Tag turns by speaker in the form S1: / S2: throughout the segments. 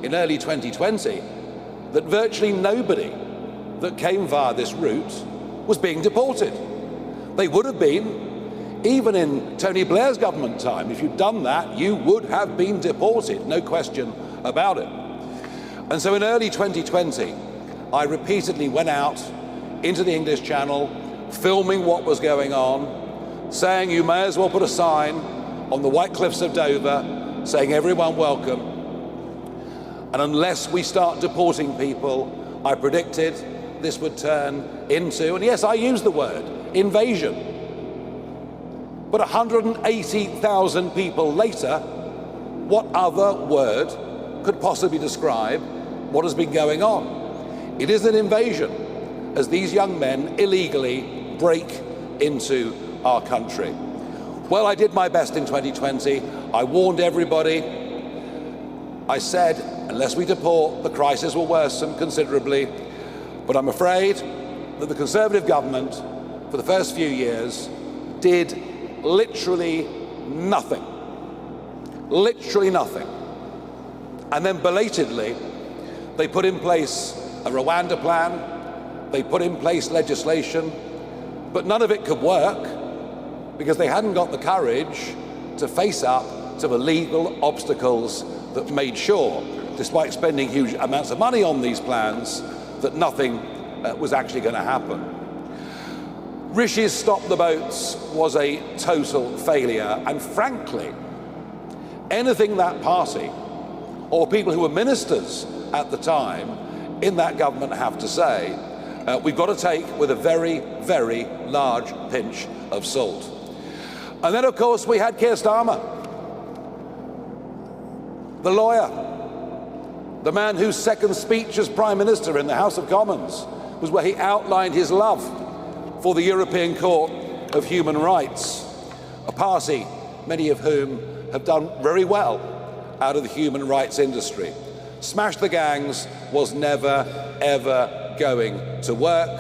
S1: in early 2020 that virtually nobody that came via this route was being deported. They would have been, even in Tony Blair's government time. If you'd done that, you would have been deported, no question about it. And so in early 2020, I repeatedly went out into the English Channel, filming what was going on, saying you may as well put a sign on the White Cliffs of Dover saying everyone welcome. And unless we start deporting people, I predicted this would turn into, and yes, I use the word, invasion. But 180,000 people later, what other word could possibly describe what has been going on? It is an invasion, as these young men illegally break into our country. Well, I did my best in 2020. I warned everybody. I said, unless we deport, the crisis will worsen considerably. But I'm afraid that the Conservative government, for the first few years, did literally nothing. Literally nothing. And then belatedly, they put in place a Rwanda plan, they put in place legislation, but none of it could work because they hadn't got the courage to face up to the legal obstacles that made sure, despite spending huge amounts of money on these plans, that nothing was actually going to happen. Rishi's Stop the Boats was a total failure, and frankly, anything that party or people who were ministers at the time in that government have to say, we've got to take with a very, very large pinch of salt. And then, of course, we had Keir Starmer, the lawyer, the man whose second speech as Prime Minister in the House of Commons was where he outlined his love for the European Court of Human Rights, a party, many of whom have done very well out of the human rights industry. Smash the gangs was never, ever going to work.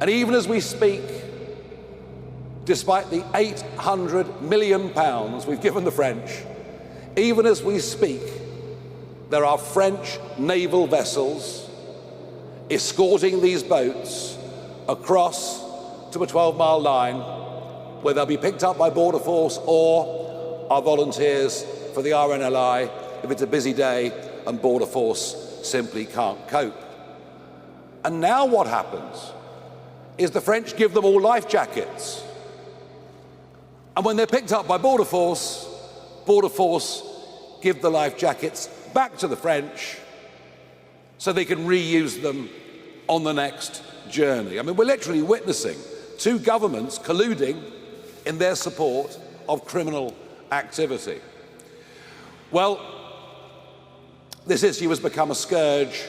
S1: And even as we speak, despite the £800 million we've given the French, even as we speak, there are French naval vessels escorting these boats across to a 12-mile line where they'll be picked up by Border Force or our volunteers for the RNLI if it's a busy day and Border Force simply can't cope. And now what happens is the French give them all life jackets. And when they're picked up by Border Force give the life jackets back to the French so they can reuse them on the next journey. I mean, we're literally witnessing two governments colluding in their support of criminal activity. Well, this issue has become a scourge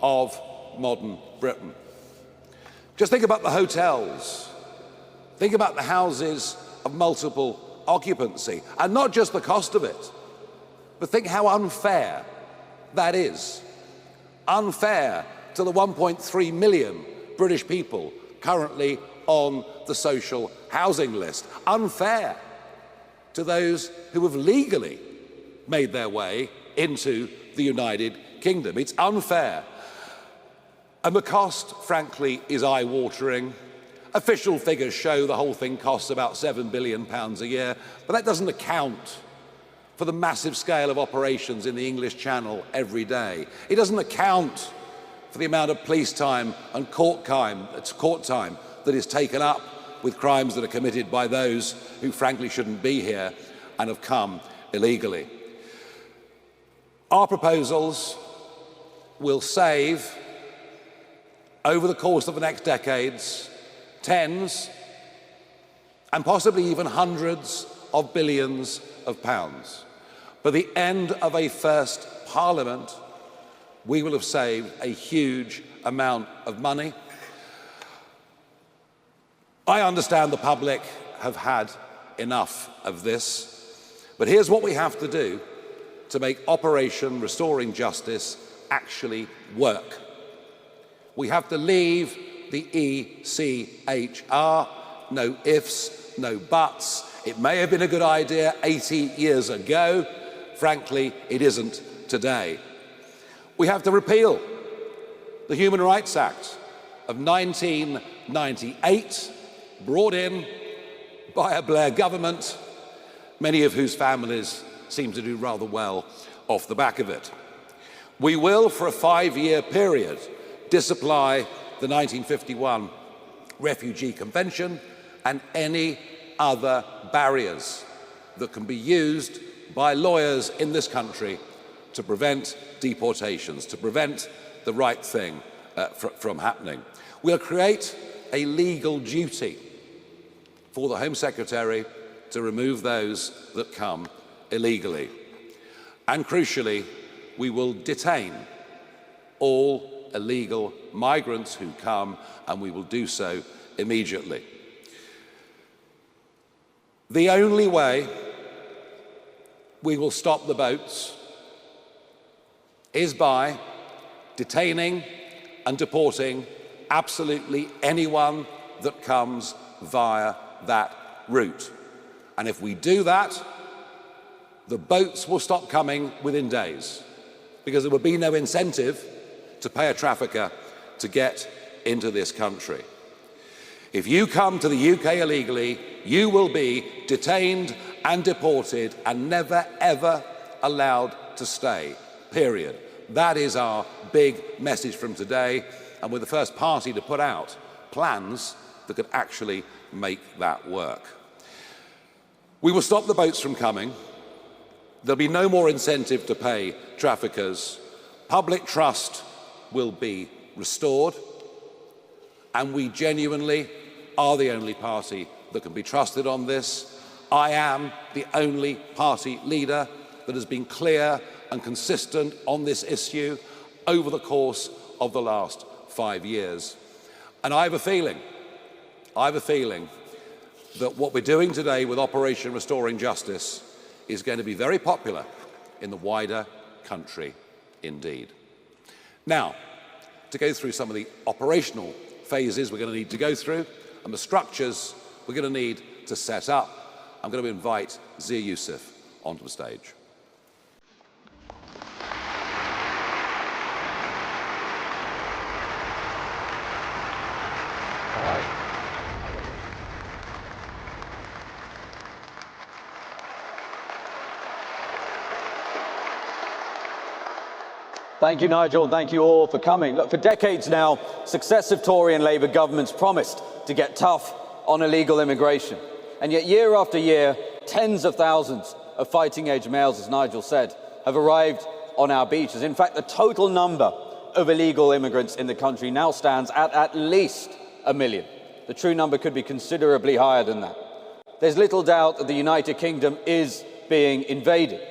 S1: of modern Britain. Just think about the hotels. Think about the houses of multiple occupancy, and not just the cost of it, but think how unfair that is. Unfair to the 1.3 million British people currently on the social housing list. Unfair to those who have legally made their way into the United Kingdom. It's unfair. And the cost, frankly, is eye-watering. Official figures show the whole thing costs about £7 billion a year, but that doesn't account for the massive scale of operations in the English Channel every day. It doesn't account for the amount of police time and court time that is taken up with crimes that are committed by those who frankly shouldn't be here and have come illegally. Our proposals will save, over the course of the next decades, tens and possibly even hundreds of billions of pounds. By the end of a first Parliament, we will have saved a huge amount of money. I understand the public have had enough of this, but here's what we have to do to make Operation Restoring Justice actually work. We have to leave the ECHR, no ifs, no buts. It may have been a good idea 80 years ago. Frankly, it isn't today. We have to repeal the Human Rights Act of 1998, brought in by a Blair government, many of whose families seem to do rather well off the back of it. We will, for a 5-year period, disapply the 1951 Refugee Convention and any other barriers that can be used by lawyers in this country to prevent deportations, to prevent the right thing from happening. We'll create a legal duty for the Home Secretary to remove those that come illegally. And crucially, we will detain all illegal migrants who come, and we will do so immediately. The only way we will stop the boats is by detaining and deporting absolutely anyone that comes via that route. And if we do that, the boats will stop coming within days, because there will be no incentive to pay a trafficker to get into this country. If you come to the UK illegally, you will be detained and deported and never, ever allowed to stay, period. That is our big message from today, and we're the first party to put out plans that could actually make that work. We will stop the boats from coming. There'll be no more incentive to pay traffickers. Public trust will be restored, and we genuinely are the only party that can be trusted on this. I am the only party leader that has been clear and consistent on this issue over the course of the last 5 years. And I have a feeling that what we're doing today with Operation Restoring Justice is going to be very popular in the wider country indeed. Now, to go through some of the operational phases we're going to need to go through and the structures we're going to need to set up, I'm going to invite Zia Yusuf onto the stage.
S2: Thank you, Nigel, and thank you all for coming. Look, for decades now, successive Tory and Labour governments promised to get tough on illegal immigration. And yet, year after year, tens of thousands of fighting-age males, as Nigel said, have arrived on our beaches. In fact, the total number of illegal immigrants in the country now stands at least 1 million. The true number could be considerably higher than that. There's little doubt that the United Kingdom is being invaded.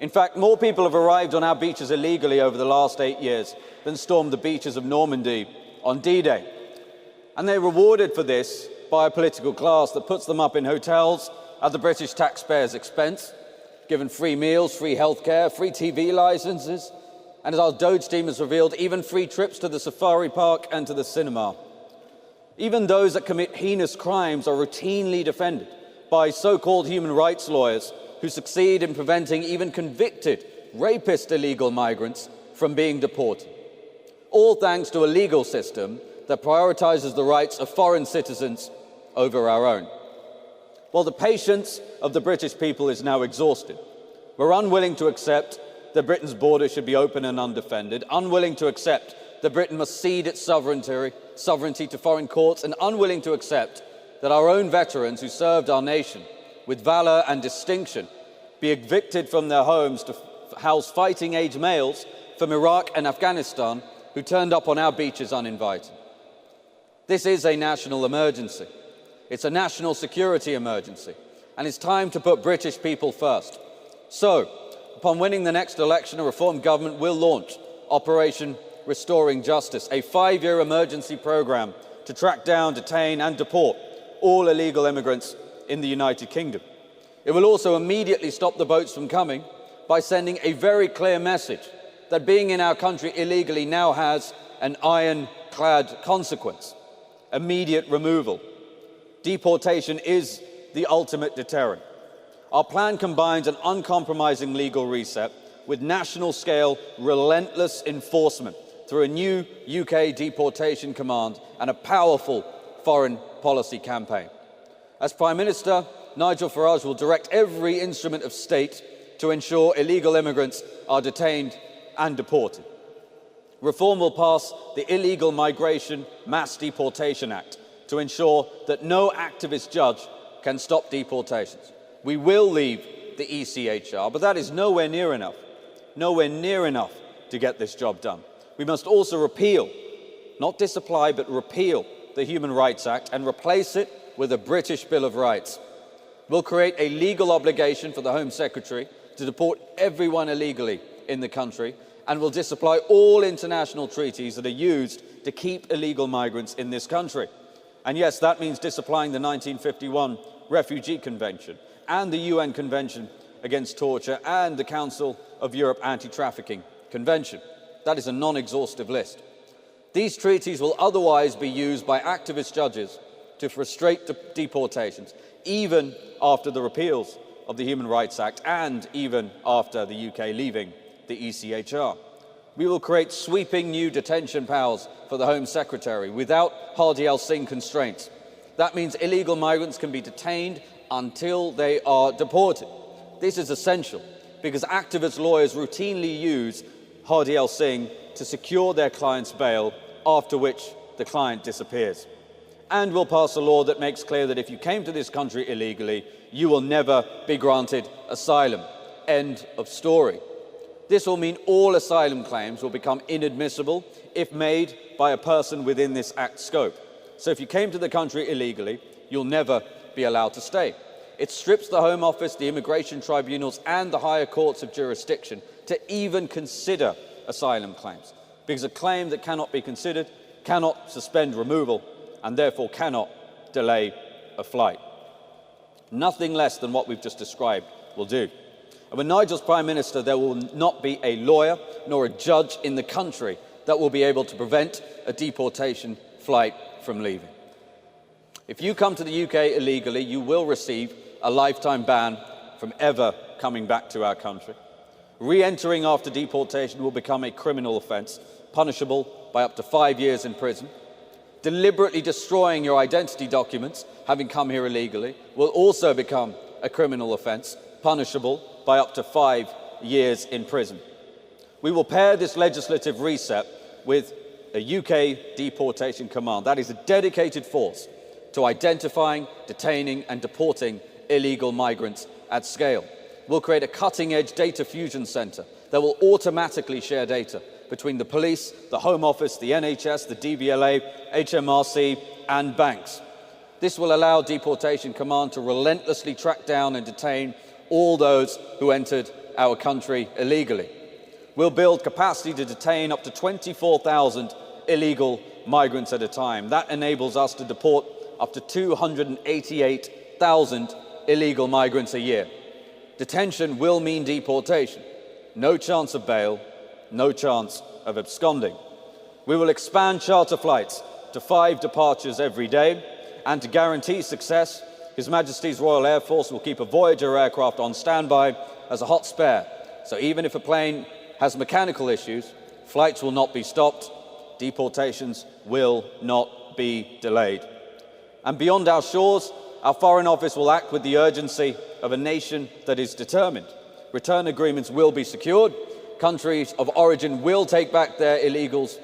S2: In fact, more people have arrived on our beaches illegally over the last 8 years than stormed the beaches of Normandy on D-Day. And they're rewarded for this by a political class that puts them up in hotels at the British taxpayers' expense, given free meals, free healthcare, free TV licenses, and as our Doge team has revealed, even free trips to the safari park and to the cinema. Even those that commit heinous crimes are routinely defended by so-called human rights lawyers who succeed in preventing even convicted rapist illegal migrants from being deported. All thanks to a legal system that prioritizes the rights of foreign citizens over our own. Well, the patience of the British people is now exhausted. We're unwilling to accept that Britain's border should be open and undefended, unwilling to accept that Britain must cede its sovereignty to foreign courts, and unwilling to accept that our own veterans who served our nation with valor and distinction be evicted from their homes to house fighting-age males from Iraq and Afghanistan who turned up on our beaches uninvited. This is a national emergency. It's a national security emergency, and it's time to put British people first. So, upon winning the next election, a reformed government will launch Operation Restoring Justice, a 5-year emergency programme to track down, detain and deport all illegal immigrants in the United Kingdom. It will also immediately stop the boats from coming by sending a very clear message that being in our country illegally now has an ironclad consequence: immediate removal. Deportation is the ultimate deterrent. Our plan combines an uncompromising legal reset with national-scale, relentless enforcement through a new UK deportation command and a powerful foreign policy campaign. As Prime Minister, Nigel Farage will direct every instrument of state to ensure illegal immigrants are detained and deported. Reform will pass the Illegal Migration Mass Deportation Act to ensure that no activist judge can stop deportations. We will leave the ECHR, but that is nowhere near enough to get this job done. We must also repeal, not disapply, but repeal the Human Rights Act and replace it with a British Bill of Rights. We'll create a legal obligation for the Home Secretary to deport everyone illegally in the country, and will disapply all international treaties that are used to keep illegal migrants in this country. And yes, that means disapplying the 1951 Refugee Convention and the UN Convention Against Torture and the Council of Europe Anti-Trafficking Convention. That is a non-exhaustive list. These treaties will otherwise be used by activist judges to frustrate deportations, even after the repeals of the Human Rights Act and even after the UK leaving the ECHR. We will create sweeping new detention powers for the Home Secretary without Hardy Singh constraints. That means illegal migrants can be detained until they are deported. This is essential because activist lawyers routinely use Hardy Singh to secure their client's bail, after which the client disappears. And we'll pass a law that makes clear that if you came to this country illegally, you will never be granted asylum. End of story. This will mean all asylum claims will become inadmissible if made by a person within this Act's scope. So if you came to the country illegally, you'll never be allowed to stay. It strips the Home Office, the immigration tribunals and the higher courts of jurisdiction to even consider asylum claims, because a claim that cannot be considered cannot suspend removal and therefore cannot delay a flight. Nothing less than what we've just described will do. And when Nigel's Prime Minister, there will not be a lawyer nor a judge in the country that will be able to prevent a deportation flight from leaving. If you come to the UK illegally, you will receive a lifetime ban from ever coming back to our country. Re-entering after deportation will become a criminal offence, punishable by up to 5 years in prison. Deliberately destroying your identity documents, having come here illegally, will also become a criminal offence, punishable by up to 5 years in prison. We will pair this legislative reset with a UK deportation command. That is a dedicated force to identifying, detaining and deporting illegal migrants at scale. We'll create a cutting-edge data fusion centre that will automatically share data between the police, the Home Office, the NHS, the DVLA, HMRC and banks. This will allow Deportation Command to relentlessly track down and detain all those who entered our country illegally. We'll build capacity to detain up to 24,000 illegal migrants at a time. That enables us to deport up to 288,000 illegal migrants a year. Detention will mean deportation. No chance of bail, no chance of absconding. We will expand charter flights to 5 departures every day, and to guarantee success, His Majesty's Royal Air Force will keep a Voyager aircraft on standby as a hot spare. So even if a plane has mechanical issues, flights will not be stopped, deportations will not be delayed. And beyond our shores, our Foreign Office will act with the urgency of a nation that is determined. Return agreements will be secured. Countries of origin will take back their illegals.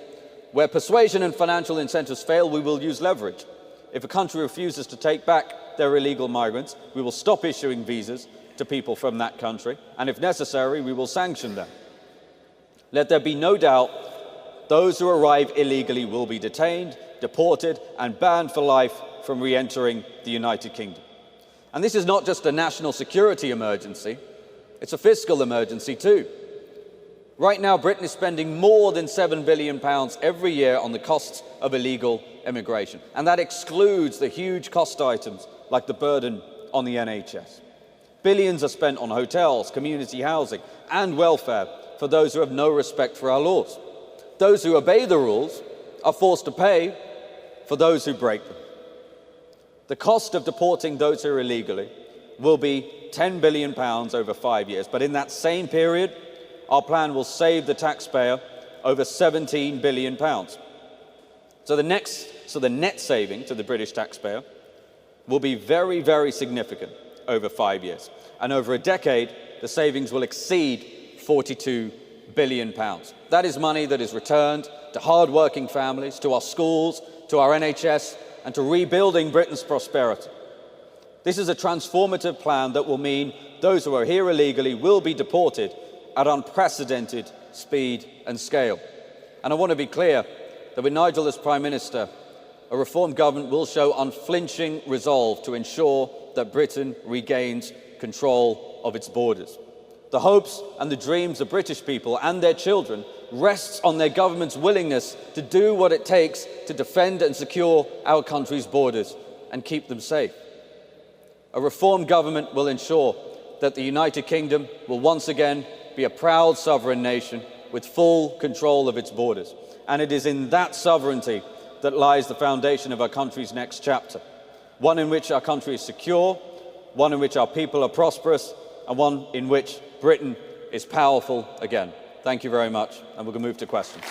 S2: Where persuasion and financial incentives fail, we will use leverage. If a country refuses to take back their illegal migrants, we will stop issuing visas to people from that country, and if necessary, we will sanction them. Let there be no doubt, those who arrive illegally will be detained, deported, and banned for life from re-entering the United Kingdom. And this is not just a national security emergency, it's a fiscal emergency too. Right now, Britain is spending more than £7 billion every year on the costs of illegal immigration, and that excludes the huge cost items like the burden on the NHS. Billions are spent on hotels, community housing, and welfare for those who have no respect for our laws. Those who obey the rules are forced to pay for those who break them. The cost of deporting those who are illegally will be £10 billion over 5 years, but in that same period, our plan will save the taxpayer over £17 billion. So the net saving to the British taxpayer will be very, very significant over 5 years. And over a decade, the savings will exceed £42 billion. That is money that is returned to hard-working families, to our schools, to our NHS, and to rebuilding Britain's prosperity. This is a transformative plan that will mean those who are here illegally will be deported at unprecedented speed and scale. And I want to be clear that with Nigel as Prime Minister, a reformed government will show unflinching resolve to ensure that Britain regains control of its borders. The hopes and the dreams of British people and their children rests on their government's willingness to do what it takes to defend and secure our country's borders and keep them safe. A reformed government will ensure that the United Kingdom will once again be a proud sovereign nation with full control of its borders. And it is in that sovereignty that lies the foundation of our country's next chapter. One in which our country is secure, one in which our people are prosperous, and one in which Britain is powerful again. Thank you very much, and we're going to move to questions.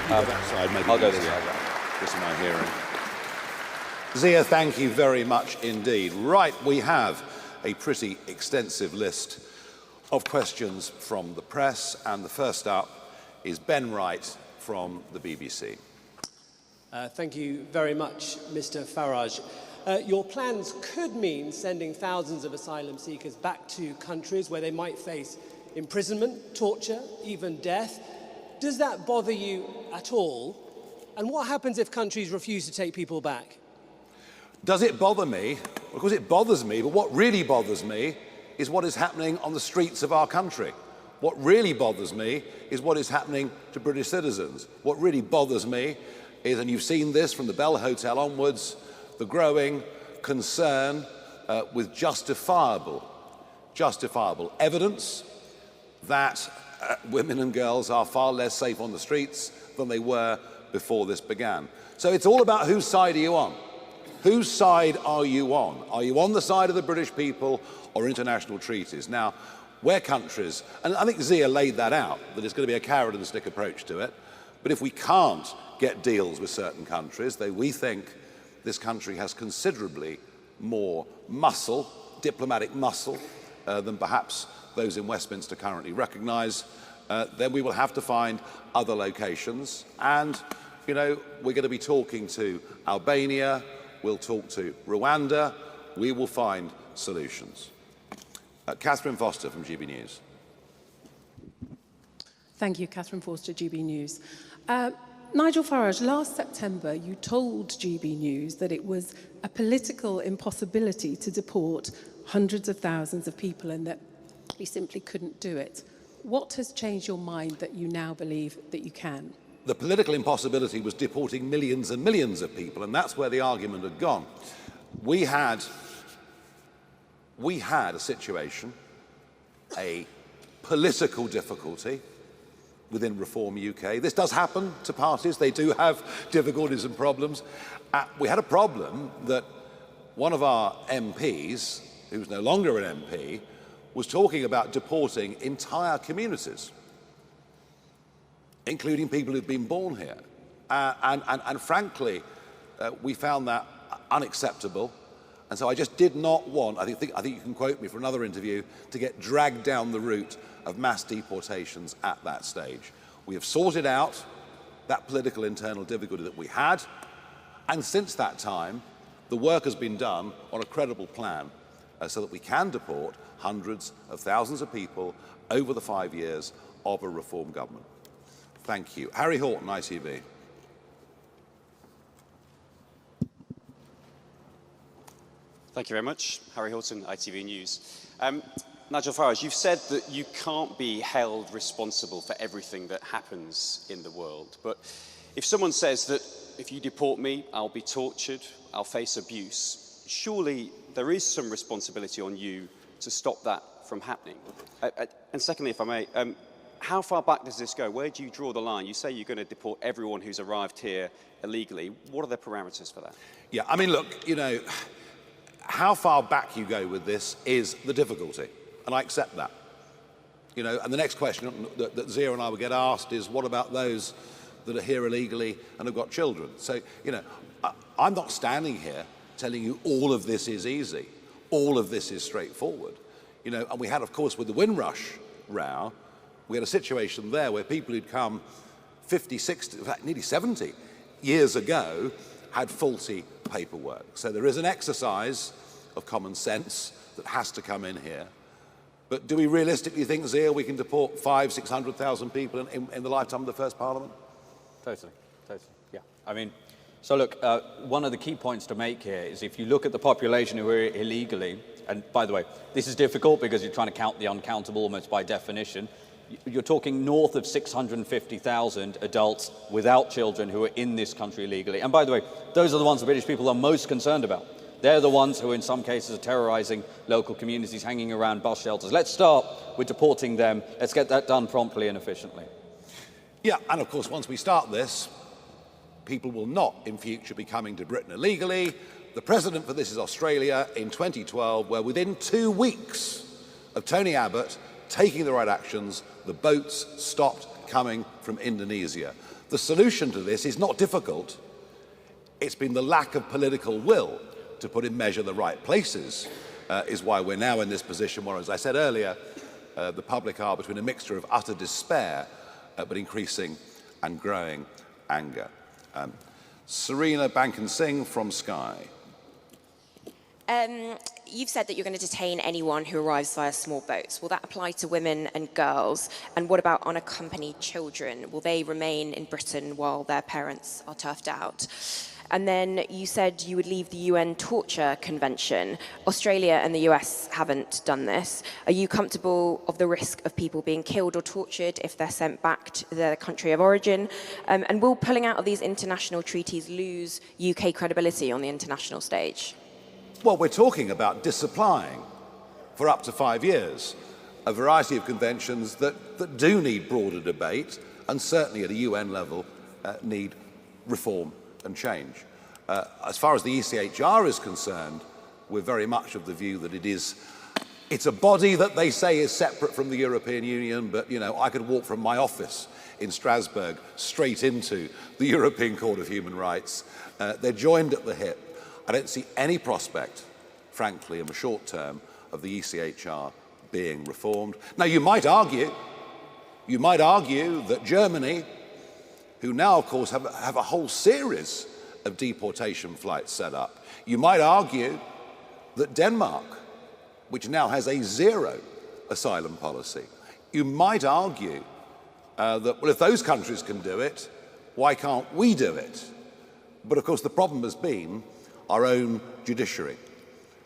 S1: That side, maybe
S2: I'll go this way.
S1: This is my hearing. Zia, thank you very much indeed. Right, we have a pretty extensive list of questions from the press, and the first up is Ben Wright from the BBC.
S3: Thank you very much, Mr. Farage. Your plans could mean sending thousands of asylum seekers back to countries where they might face imprisonment, torture, even death. Does that bother you at all? And what happens if countries refuse to take people back?
S1: Does it bother me? Of course it bothers me, but what really bothers me is what is happening on the streets of our country. What really bothers me is what is happening to British citizens. What really bothers me is, and you've seen this from the Bell Hotel onwards, the growing concern with justifiable evidence that women and girls are far less safe on the streets than they were before this began. So it's all about whose side are you on? Whose side are you on? Are you on the side of the British people or international treaties? Now, where countries, and I think Zia laid that out, that it's going to be a carrot and stick approach to it, but if we can't get deals with certain countries, then we think this country has considerably more muscle, diplomatic muscle, than perhaps those in Westminster currently recognise, then we will have to find other locations. And, you know, we're going to be talking to Albania, we'll talk to Rwanda, we will find solutions. Catherine Foster from GB News.
S4: Thank you, Catherine Foster, GB News. Nigel Farage, last September you told GB News that it was a political impossibility to deport hundreds of thousands of people and that you simply couldn't do it. What has changed your mind that you now believe that you can?
S1: The political impossibility was deporting millions and millions of people, and that's where the argument had gone. We had a situation, a political difficulty within Reform UK. This does happen to parties. They do have difficulties and problems. We had a problem that one of our MPs, who's no longer an MP, was talking about deporting entire communities, including people who've been born here. And frankly, we found that unacceptable. And so I just did not want, I think you can quote me for another interview, to get dragged down the route of mass deportations at that stage. We have sorted out that political internal difficulty that we had, and since that time, the work has been done on a credible plan so that we can deport hundreds of thousands of people over the 5 years of a reform government. Thank you. Harry Horton, ITV.
S5: Thank you very much. Harry Horton, ITV News. Nigel Farage, you've said that you can't be held responsible for everything that happens in the world. But if someone says that if you deport me, I'll be tortured, I'll face abuse, surely there is some responsibility on you to stop that from happening. And secondly, if I may, how far back does this go? Where do you draw the line? You say you're going to deport everyone who's arrived here illegally. What are the parameters for that?
S1: Yeah, I mean, look, how far back you go with this is the difficulty, and I accept that. And the next question that Zia and I will get asked is, what about those that are here illegally and have got children? So, I'm not standing here telling you all of this is easy, all of this is straightforward. And we had, of course, with the Windrush row, we had a situation there where people who'd come 50, 60, in fact, nearly 70 years ago had faulty paperwork. So there is an exercise of common sense that has to come in here. But do we realistically think, Zia, we can deport 500,000, 600,000 people in the lifetime of the first Parliament?
S2: Totally, yeah. I mean, so look, one of the key points to make here is if you look at the population who are illegally, and by the way, this is difficult because you're trying to count the uncountable almost by definition. You're talking north of 650,000 adults without children who are in this country illegally. And by the way, those are the ones the British people are most concerned about. They're the ones who in some cases are terrorizing local communities, hanging around bus shelters. Let's start with deporting them. Let's get that done promptly and efficiently.
S1: Yeah, and of course, once we start this, people will not in future be coming to Britain illegally. The precedent for this is Australia in 2012, where within 2 weeks of Tony Abbott taking the right actions, the boats stopped coming from Indonesia. The solution to this is not difficult. It's been the lack of political will to put in measure the right places is why we're now in this position where, as I said earlier, the public are between a mixture of utter despair but increasing and growing anger. Serena Bankin-Singh from Sky.
S6: You've said that you're going to detain anyone who arrives via small boats. Will that apply to women and girls? And what about unaccompanied children? Will they remain in Britain while their parents are turfed out? And then you said you would leave the UN Torture Convention. Australia and the US haven't done this. Are you comfortable of the risk of people being killed or tortured if they're sent back to their country of origin? And will pulling out of these international treaties lose UK credibility on the international stage?
S1: Well, we're talking about disapplying for up to 5 years a variety of conventions that do need broader debate and certainly at a UN level need reform and change. As far as the ECHR is concerned, we're very much of the view that it's a body that they say is separate from the European Union, but I could walk from my office in Strasbourg straight into the European Court of Human Rights. They're joined at the hip. I don't see any prospect, frankly, in the short term, of the ECHR being reformed. Now, you might argue that Germany, who now, of course, have a whole series of deportation flights set up. You might argue that Denmark, which now has a zero asylum policy, you might argue that, well, if those countries can do it, why can't we do it? But, of course, the problem has been our own judiciary.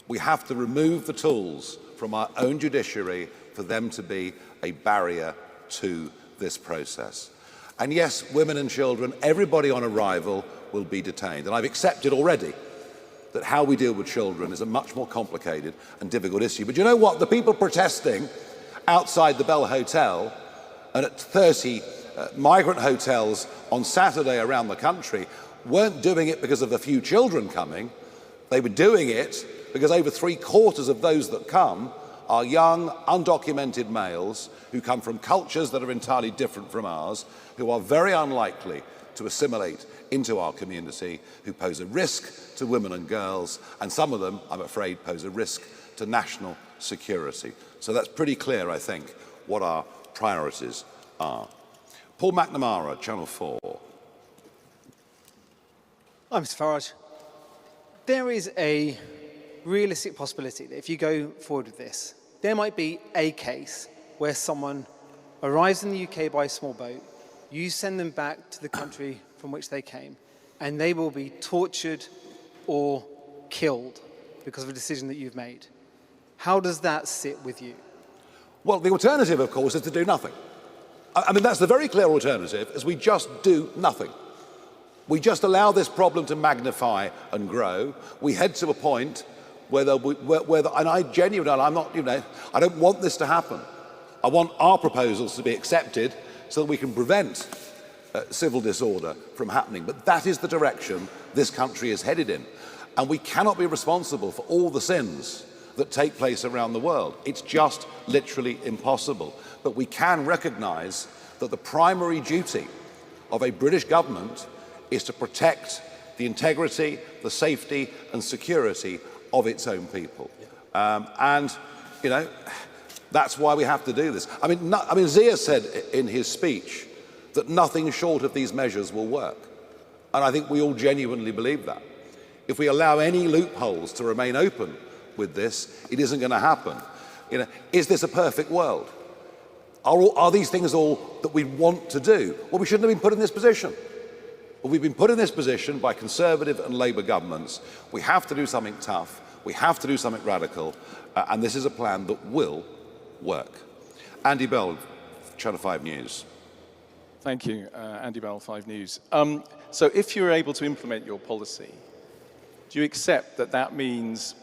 S1: We have to remove the tools from our own judiciary for them to be a barrier to this process. And yes, women and children, everybody on arrival will be detained. And I've accepted already that how we deal with children is a much more complicated and difficult issue. But you know what? The people protesting outside the Bell Hotel and at 30 migrant hotels on Saturday around the country weren't doing it because of a few children coming. They were doing it because over 3/4 of those that come are young, undocumented males who come from cultures that are entirely different from ours, who are very unlikely to assimilate into our community, who pose a risk to women and girls, and some of them, I'm afraid, pose a risk to national security. So that's pretty clear, I think, what our priorities are. Paul McNamara, Channel 4.
S7: Hi, Mr. Farage. There is a realistic possibility that if you go forward with this, there might be a case where someone arrives in the UK by a small boat, you send them back to the country from which they came, and they will be tortured or killed because of a decision that you've made. How does that sit with you?
S1: Well, the alternative, of course, is to do nothing. I mean, that's the very clear alternative, is we just do nothing. We just allow this problem to magnify and grow. We head to a point where and I genuinely, I don't want this to happen. I want our proposals to be accepted so that we can prevent civil disorder from happening. But that is the direction this country is headed in. And we cannot be responsible for all the sins that take place around the world. It's just literally impossible. But we can recognise that the primary duty of a British government is to protect the integrity, the safety and security of its own people. And, you know, that's why we have to do this. I mean, Zia said in his speech that nothing short of these measures will work. And I think we all genuinely believe that. If we allow any loopholes to remain open with this, it isn't going to happen. You know, is this a perfect world? Are these things all that we want to do? Well, we shouldn't have been put in this position. Well, we've been put in this position by Conservative and Labour governments. We have to do something tough. We have to do something radical. And this is a plan that will work. Andy Bell, Channel 5 News.
S8: Thank you, Andy Bell, 5 News. So if you're able to implement your policy, do you accept that that means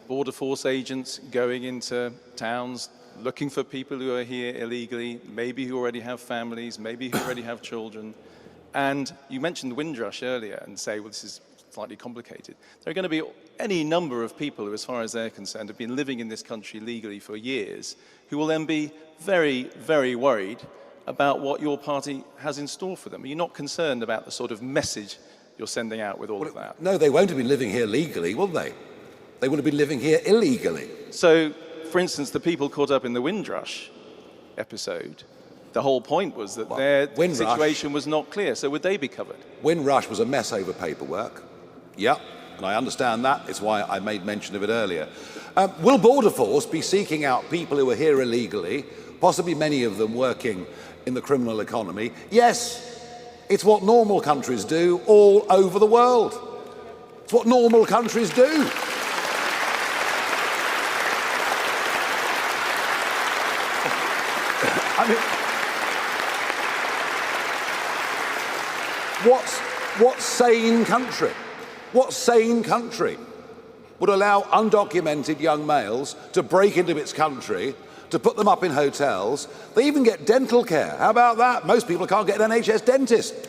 S8: border force agents going into towns, looking for people who are here illegally, maybe who already have families, maybe who already have children? And you mentioned the Windrush earlier and say, well, this is slightly complicated. There are going to be any number of people who, as far as they're concerned, have been living in this country legally for years, who will then be very, very worried about what your party has in store for them. Are you not concerned about the sort of message you're sending out with all of that?
S1: No, they won't have been living here legally, will they? They would have been living here illegally.
S8: So, for instance, the people caught up in the Windrush episode, the whole point was that their situation was not clear. So would they be covered?
S1: Windrush was a mess over paperwork. Yep, and I understand that. It's why I made mention of it earlier. Will Border Force be seeking out people who are here illegally, possibly many of them working in the criminal economy? Yes, it's what normal countries do all over the world. It's what normal countries do. I mean, what sane country? What sane country would allow undocumented young males to break into its country, to put them up in hotels? They even get dental care. How about that? Most people can't get an NHS dentist.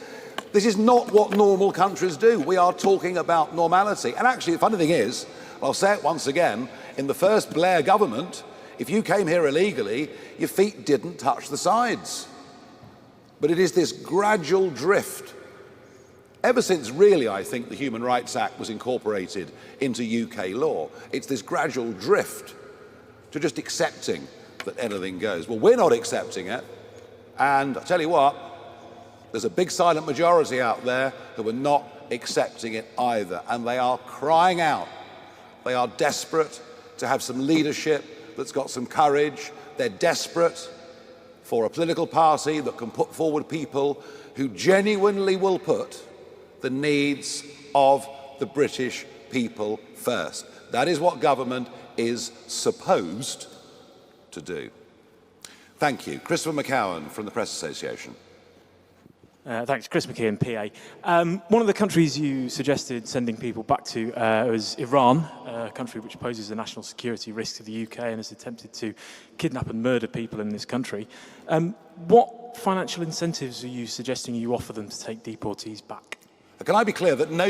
S1: This is not what normal countries do. We are talking about normality. And actually, the funny thing is, I'll say it once again, in the first Blair government, if you came here illegally, your feet didn't touch the sides. But it is this gradual drift. Ever since, really, I think, the Human Rights Act was incorporated into UK law, it's this gradual drift to just accepting that anything goes. Well, we're not accepting it. And I tell you what, there's a big silent majority out there who are not accepting it either. And they are crying out. They are desperate to have some leadership that's got some courage. They're desperate for a political party that can put forward people who genuinely will put the needs of the British people first. That is what government is supposed to do. Thank you. Christopher McCowan from the Press Association.
S9: Thanks. Chris McKeon, PA. One of the countries you suggested sending people back to was Iran, a country which poses a national security risk to the UK and has attempted to kidnap and murder people in this country. What financial incentives are you suggesting you offer them to take deportees back?
S1: Can I be clear that no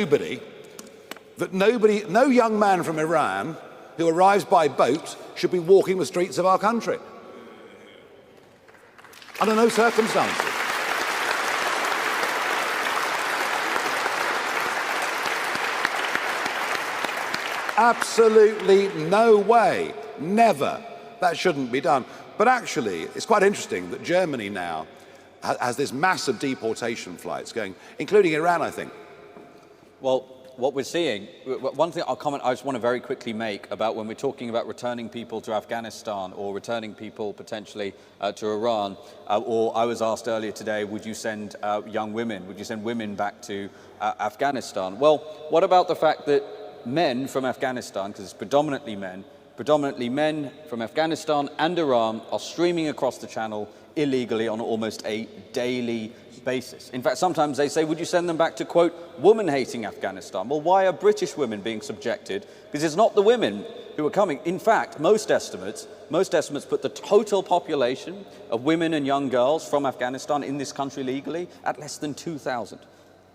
S1: young man from Iran who arrives by boat should be walking the streets of our country? Under no circumstances. Absolutely no way, never. That shouldn't be done. But actually, it's quite interesting that Germany now has this massive deportation flights going, including Iran, I think.
S2: Well, what we're seeing, one thing I'll comment I just want to very quickly make about when we're talking about returning people to Afghanistan or returning people potentially to Iran, or I was asked earlier today, would you send young women, would you send women back to Afghanistan? Well, what about the fact that men from Afghanistan, because it's predominantly men from Afghanistan and Iran are streaming across the Channel illegally on almost a daily basis. In fact, sometimes they say, would you send them back to, quote, woman-hating Afghanistan? Well, why are British women being subjected? Because it's not the women who are coming. In fact, most estimates put the total population of women and young girls from Afghanistan in this country legally at less than 2,000.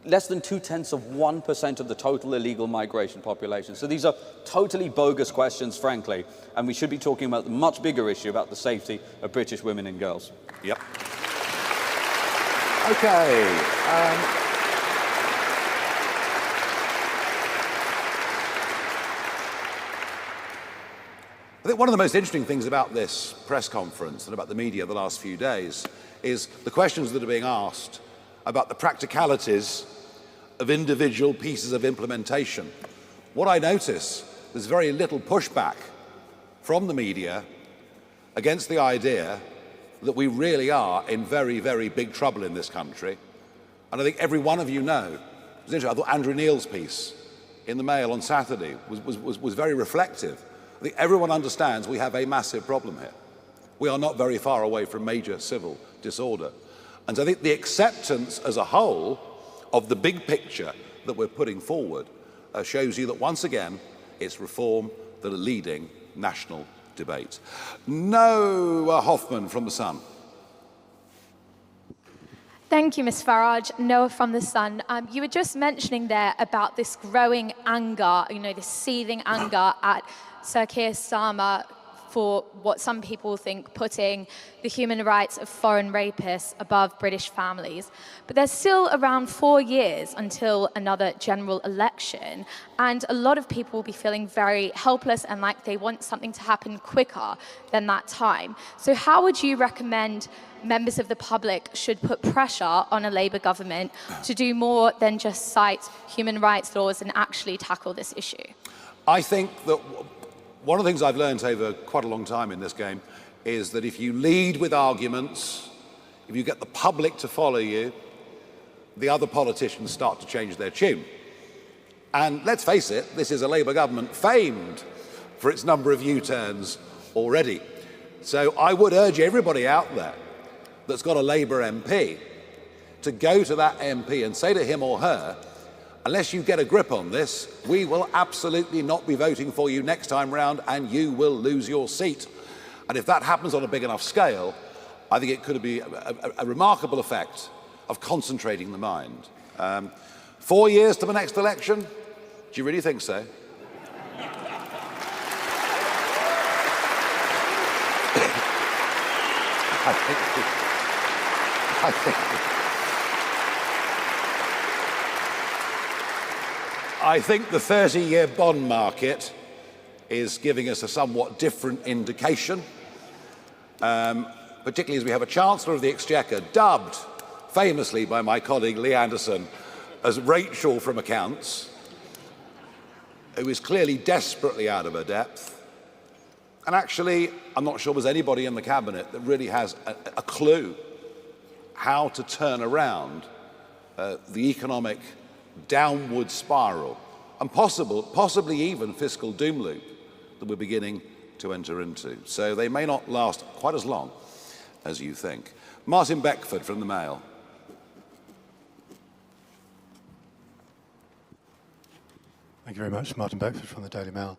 S2: Less than 0.2% of the total illegal migration population. So these are totally bogus questions, frankly, and we should be talking about the much bigger issue about the safety of British women and girls.
S1: Yep. Okay. I think one of the most interesting things about this press conference and about the media the last few days is the questions that are being asked about the practicalities of individual pieces of implementation. What I notice, there's very little pushback from the media against the idea that we really are in very, very big trouble in this country. And I think every one of you know, it was interesting, I thought Andrew Neil's piece in the Mail on Saturday was very reflective. I think everyone understands we have a massive problem here. We are not very far away from major civil disorder. And so I think the acceptance as a whole of the big picture that we're putting forward shows you that once again, it's reform that are leading national debate. Noah Hoffman from The Sun.
S10: Thank you, Ms. Farage. Noah from The Sun. You were just mentioning there about this growing anger, this seething anger at Sir Keir Starmer for what some people think putting the human rights of foreign rapists above British families. But there's still around 4 years until another general election, and a lot of people will be feeling very helpless and like they want something to happen quicker than that time. So how would you recommend members of the public should put pressure on a Labour government to do more than just cite human rights laws and actually tackle this issue?
S1: I think that one of the things I've learned over quite a long time in this game is that if you lead with arguments, if you get the public to follow you, the other politicians start to change their tune. And let's face it, this is a Labour government famed for its number of U-turns already. So I would urge everybody out there that's got a Labour MP to go to that MP and say to him or her, unless you get a grip on this, we will absolutely not be voting for you next time round and you will lose your seat. And if that happens on a big enough scale, I think it could be a remarkable effect of concentrating the mind. 4 years to the next election? Do you really think so? I think the 30-year bond market is giving us a somewhat different indication, particularly as we have a Chancellor of the Exchequer dubbed famously by my colleague Lee Anderson as Rachel from accounts, who is clearly desperately out of her depth. And actually, I'm not sure there's anybody in the cabinet that really has a clue how to turn around the economic downward spiral and possibly even fiscal doom loop that we're beginning to enter into. So they may not last quite as long as you think. Martin Beckford from the Mail.
S11: Thank you very much. Martin Beckford from the Daily Mail.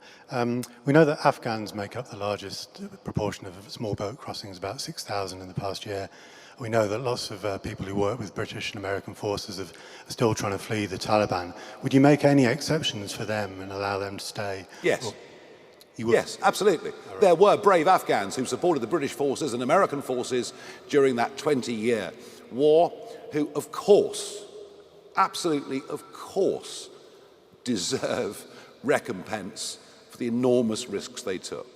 S11: We know that Afghans make up the largest proportion of small boat crossings, about 6,000 in the past year. We know that lots of people who work with British and American forces are still trying to flee the Taliban. Would you make any exceptions for them and allow them to stay?
S1: Yes.
S11: You would?
S1: Yes, absolutely. Right. There were brave Afghans who supported the British forces and American forces during that 20-year war, who, of course, absolutely, of course, deserve recompense for the enormous risks they took.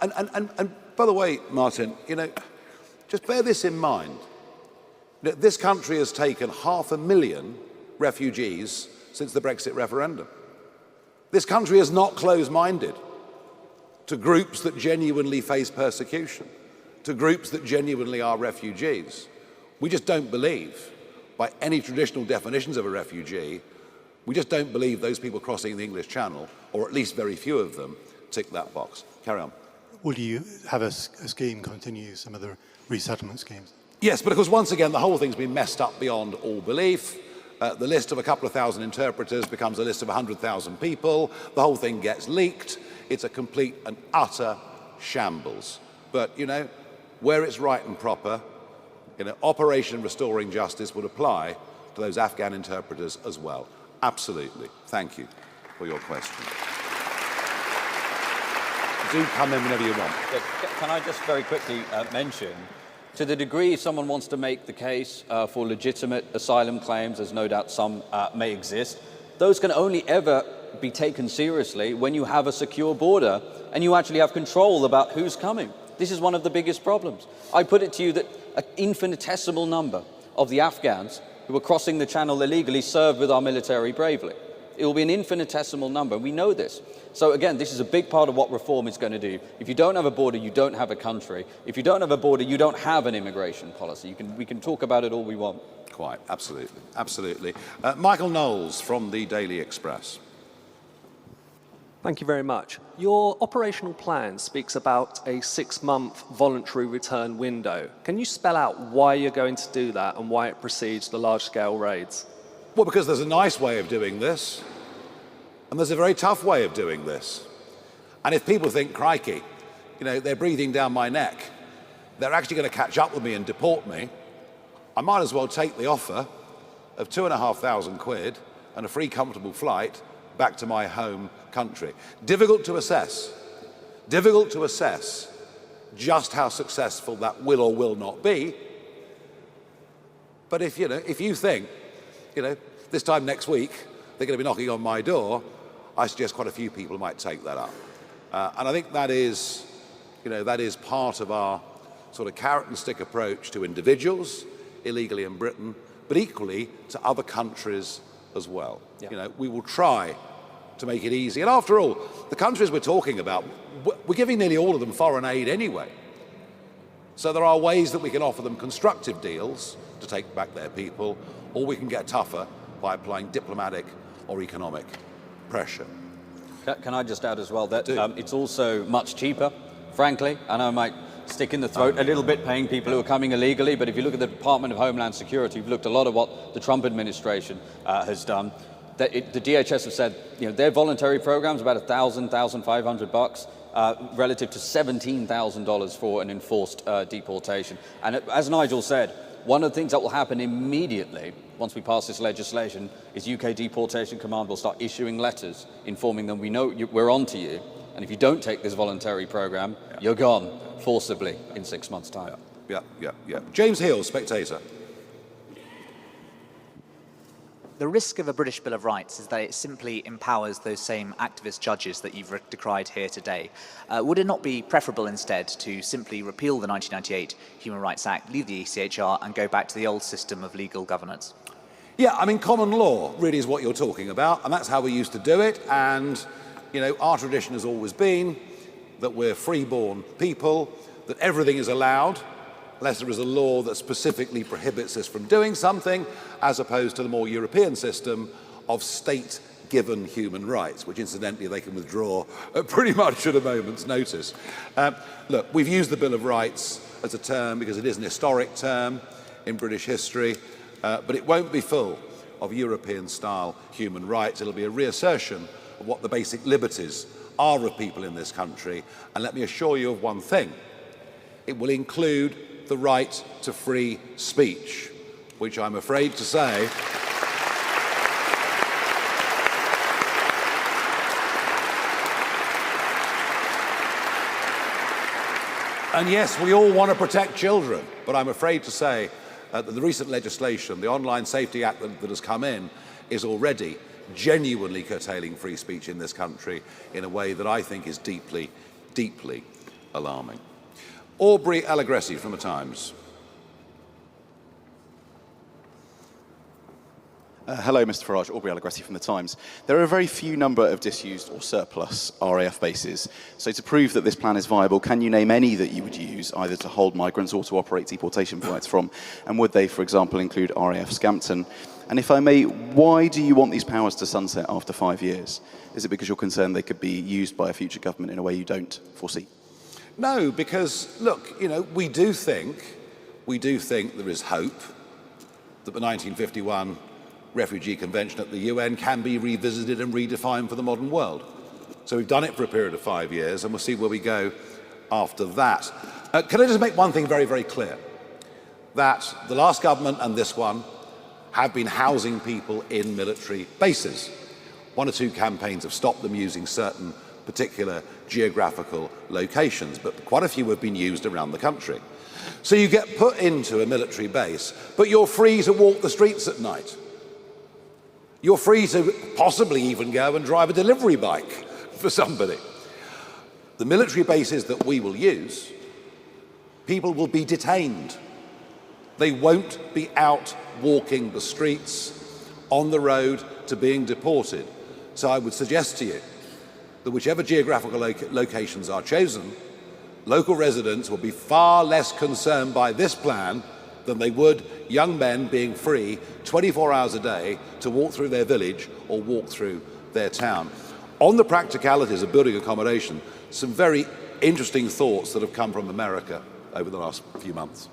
S1: And by the way, Martin, just bear this in mind. This country has taken 500,000 refugees since the Brexit referendum. This country is not closed-minded to groups that genuinely face persecution, to groups that genuinely are refugees. We just don't believe, by any traditional definitions of a refugee, we just don't believe those people crossing the English Channel, or at least very few of them, tick that box. Carry on.
S11: will you have a scheme continue some of the resettlement schemes?
S1: Yes, but of course, once again, the whole thing's been messed up beyond all belief. The list of a couple of thousand interpreters becomes a list of 100,000 people. The whole thing gets leaked. It's a complete and utter shambles. But, you know, where it's right and proper, you know, Operation Restoring Justice would apply to those Afghan interpreters as well. Absolutely. Thank you for your question. Do come in whenever you want.
S2: Can I just very quickly mention, to the degree someone wants to make the case for legitimate asylum claims, as no doubt some may exist, those can only ever be taken seriously when you have a secure border and you actually have control about who's coming. This is one of the biggest problems. I put it to you that an infinitesimal number of the Afghans who are crossing the channel illegally served with our military bravely. It will be an infinitesimal number. We know this. So again, this is a big part of what reform is going to do. If you don't have a border, you don't have a country. If you don't have a border, you don't have an immigration policy. We can talk about it all we want.
S1: Quite, absolutely, absolutely. Michael Knowles from the Daily Express.
S12: Thank you very much. Your operational plan speaks about a 6-month voluntary return window. Can you spell out why you're going to do that and why it precedes the large-scale raids?
S1: Well, because there's a nice way of doing this, and there's a very tough way of doing this. And if people think, crikey, you know, they're breathing down my neck, they're actually going to catch up with me and deport me, I might as well take the offer of £2,500 and a free, comfortable flight back to my home country. Difficult to assess just how successful that will or will not be. But if you think, you know, this time next week they're going to be knocking on my door, I suggest quite a few people might take that up. And I think that is, you know, that is part of our sort of carrot and stick approach to individuals illegally in Britain, but equally to other countries as well. Yeah. You know, we will try to make it easy. And after all, the countries we're talking about, we're giving nearly all of them foreign aid anyway. So there are ways that we can offer them constructive deals to take back their people, or we can get tougher by applying diplomatic or economic pressure.
S2: Can I just add as well that it's also much cheaper, frankly. I know I might stick in the throat a little bit paying people who are coming illegally, but if you look at the Department of Homeland Security, you've looked a lot at what the Trump administration has done. The DHS have said, you know, their voluntary programs about $1,000, $1,500 relative to $17,000 for an enforced deportation. And as Nigel said, one of the things that will happen immediately once we pass this legislation is UK Deportation Command will start issuing letters informing them, we know we're on to you, and if you don't take this voluntary program, you're gone forcibly in 6 months' time.
S1: Yeah. James Hill, Spectator.
S13: The risk of a British Bill of Rights is that it simply empowers those same activist judges that you've decried here today. Would it not be preferable instead to simply repeal the 1998 Human Rights Act, leave the ECHR and go back to the old system of legal governance?
S1: Yeah, I mean, common law really is what you're talking about, and that's how we used to do it. And, you know, our tradition has always been that we're free-born people, that everything is allowed, unless there is a law that specifically prohibits us from doing something, as opposed to the more European system of state-given human rights, which incidentally they can withdraw pretty much at a moment's notice. Look, we've used the Bill of Rights as a term because it is an historic term in British history, but it won't be full of European-style human rights. It'll be a reassertion of what the basic liberties are of people in this country. And let me assure you of one thing. It will include the right to free speech, which I'm afraid to say and yes, we all want to protect children, but I'm afraid to say that the recent legislation, the Online Safety Act that has come in, is already genuinely curtailing free speech in this country in a way that I think is deeply, deeply alarming. Aubrey Allegretti from The Times.
S14: Hello, Mr. Farage. Aubrey Allegretti from The Times. There are a very few number of disused or surplus RAF bases. So to prove that this plan is viable, can you name any that you would use either to hold migrants or to operate deportation flights from? And would they, for example, include RAF Scampton? And if I may, why do you want these powers to sunset after 5 years? Is it because you're concerned they could be used by a future government in a way you don't foresee?
S1: No, because look, you know, we do think there is hope that the 1951 Refugee Convention at the UN can be revisited and redefined for the modern world. So we've done it for a period of 5 years, and we'll see where we go after that. Can I just make one thing very, very clear? That the last government and this one have been housing people in military bases. 1 or 2 campaigns have stopped them using certain particular geographical locations, but quite a few have been used around the country. So you get put into a military base, but you're free to walk the streets at night. You're free to possibly even go and drive a delivery bike for somebody. The military bases that we will use, people will be detained. They won't be out walking the streets on the road to being deported. So I would suggest to you that whichever geographical locations are chosen, local residents will be far less concerned by this plan than they would young men being free 24 hours a day to walk through their village or walk through their town. On the practicalities of building accommodation, some very interesting thoughts that have come from America over the last few months.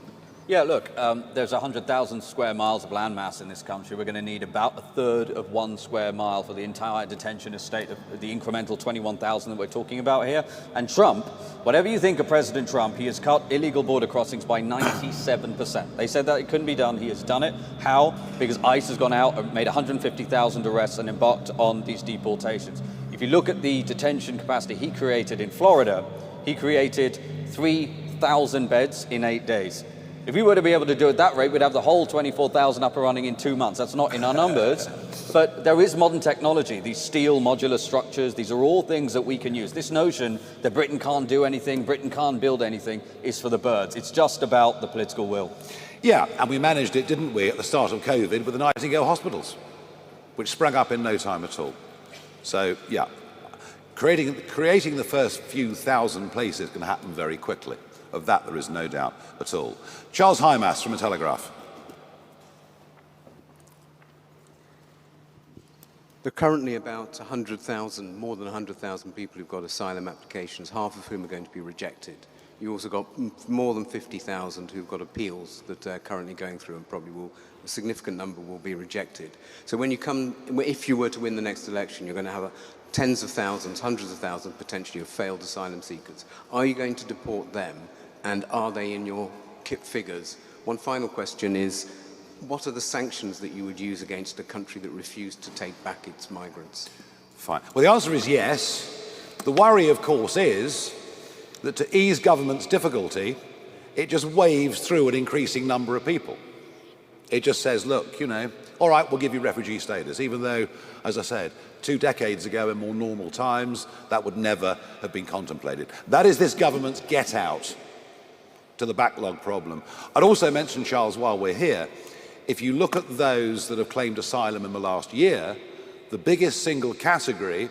S2: Yeah, look, there's 100,000 square miles of landmass in this country. We're going to need about a third of 1 square mile for the entire detention estate of the incremental 21,000 that we're talking about here. And Trump, whatever you think of President Trump, he has cut illegal border crossings by 97%. They said that it couldn't be done. He has done it. How? Because ICE has gone out and made 150,000 arrests and embarked on these deportations. If you look at the detention capacity he created in Florida, he created 3,000 beds in 8 days. If we were to be able to do it at that rate, we'd have the whole 24,000 up and running in 2 months. That's not in our numbers, but there is modern technology. These steel modular structures, these are all things that we can use. This notion that Britain can't do anything, Britain can't build anything, is for the birds. It's just about the political will.
S1: Yeah, and we managed it, didn't we, at the start of COVID with the Nightingale hospitals, which sprang up in no time at all. So, yeah, creating the first few thousand places can happen very quickly. Of that, there is no doubt at all. Charles Hymas from The Telegraph.
S15: There are currently about 100,000, more than 100,000 people who've got asylum applications, half of whom are going to be rejected. You also got more than 50,000 who've got appeals that are currently going through, and probably a significant number will be rejected. So when you come, if you were to win the next election, you're going to have tens of thousands, hundreds of thousands potentially of failed asylum seekers. Are you going to deport them? And are they in your KIP figures? One final question is, what are the sanctions that you would use against a country that refused to take back its migrants?
S1: Fine. Well, the answer is yes. The worry, of course, is that to ease government's difficulty, it just waves through an increasing number of people. It just says, look, you know, all right, we'll give you refugee status, even though, as I said, 2 decades ago in more normal times, that would never have been contemplated. That is this government's get out to the backlog problem. I'd also mention, Charles, while we're here, if you look at those that have claimed asylum in the last year, the biggest single category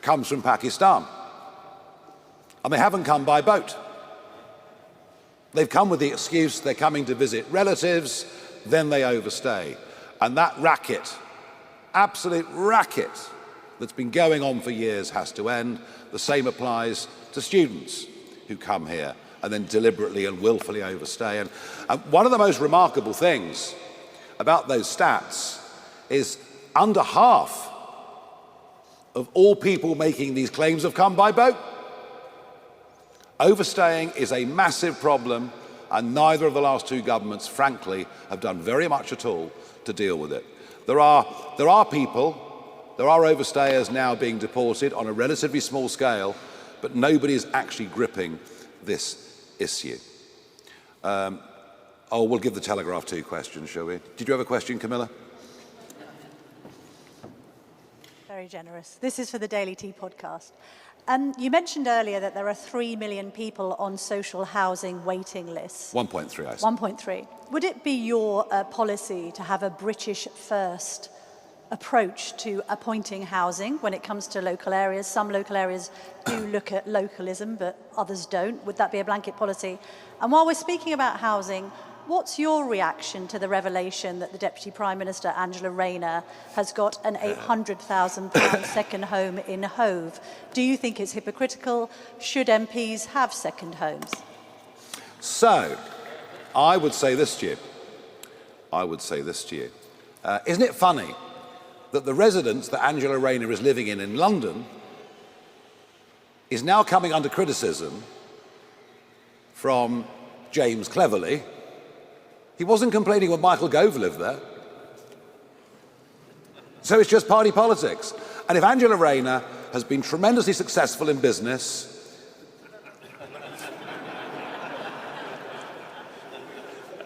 S1: comes from Pakistan. And they haven't come by boat. They've come with the excuse they're coming to visit relatives, then they overstay. And that racket, absolute racket, that's been going on for years has to end. The same applies to students who come here and then deliberately and willfully overstay. And one of the most remarkable things about those stats is under half of all people making these claims have come by boat. Overstaying is a massive problem, and neither of the last 2 governments, frankly, have done very much at all to deal with it. There are overstayers now being deported on a relatively small scale, but nobody is actually gripping this issue. We'll give the Telegraph 2 questions, shall we? Did you have a question, Camilla?
S16: Very generous. This is for the Daily Tea podcast. You mentioned earlier that there are 3 million people on social housing waiting lists.
S1: 1.3, I said.
S16: 1.3. Would it be your policy to have a British first approach to appointing housing when it comes to local areas? Some local areas do look at localism, but others don't. Would that be a blanket policy? And while we're speaking about housing, What's your reaction to the revelation that the Deputy Prime Minister, Angela Rayner, has got an £800,000 second home in Hove? Do you think it's hypocritical? Should MPs have second homes?
S1: So, I would say this to you. Isn't it funny that the residence that Angela Rayner is living in London is now coming under criticism from James Cleverly? He wasn't complaining when Michael Gove lived there. So it's just party politics. And if Angela Rayner has been tremendously successful in business,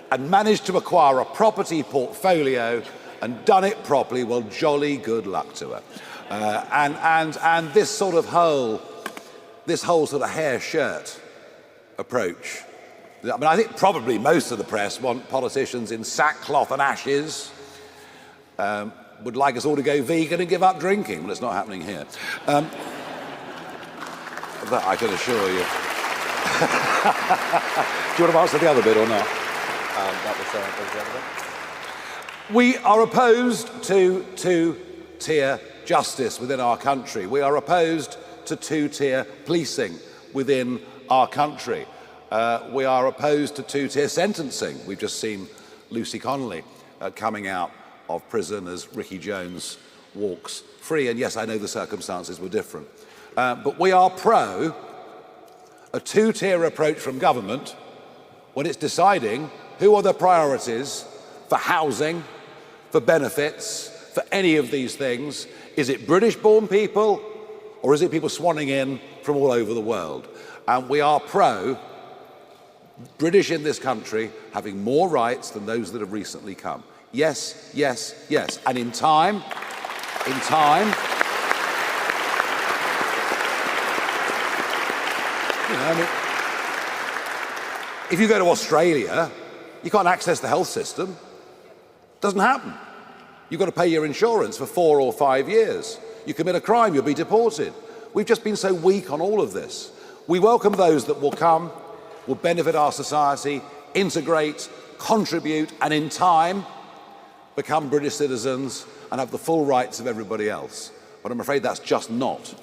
S1: and managed to acquire a property portfolio and done it properly, well, jolly good luck to her. And this whole sort of hair shirt approach. I mean, I think probably most of the press want politicians in sackcloth and ashes, would like us all to go vegan and give up drinking. Well, it's not happening here. That I can assure you. Do you want to answer the other bit or not?
S2: That was the other bit.
S1: We are opposed to two-tier justice within our country. We are opposed to two-tier policing within our country. We are opposed to two-tier sentencing. We've just seen Lucy Connolly coming out of prison as Ricky Jones walks free. And yes, I know the circumstances were different. But we are pro a two-tier approach from government when it's deciding who are the priorities for housing, for benefits, for any of these things. Is it British-born people, or is it people swanning in from all over the world? And we are pro British in this country having more rights than those that have recently come. Yes, yes, yes. And in time, you know, I mean, if you go to Australia, you can't access the health system. Doesn't happen. You've got to pay your insurance for 4 or 5 years. You commit a crime, you'll be deported. We've just been so weak on all of this. We welcome those that will come, will benefit our society, integrate, contribute, and in time become British citizens and have the full rights of everybody else. But I'm afraid that's just not